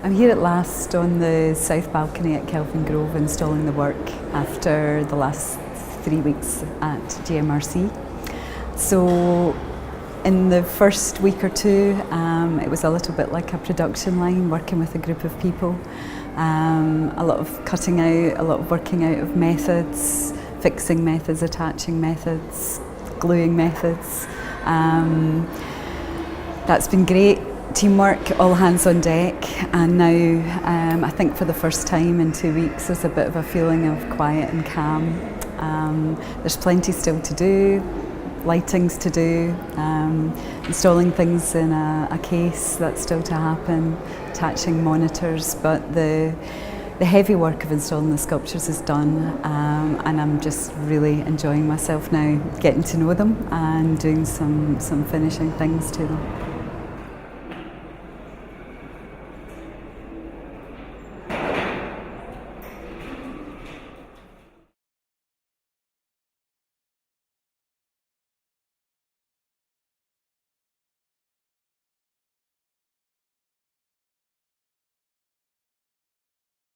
I'm here at last on the south balcony at Kelvingrove installing the work after the last 3 weeks at GMRC. So in the first week or two it was a little bit like a production line, working with a group of people. A lot of cutting out, a lot of working out of methods, fixing methods, attaching methods, gluing methods. That's been great. Teamwork, all hands on deck, and now I think for the first time in 2 weeks there's a bit of a feeling of quiet and calm. There's plenty still to do, lightings to do, installing things in a case, that's still to happen, attaching monitors, but the heavy work of installing the sculptures is done, and I'm just really enjoying myself now, getting to know them and doing some finishing things to them.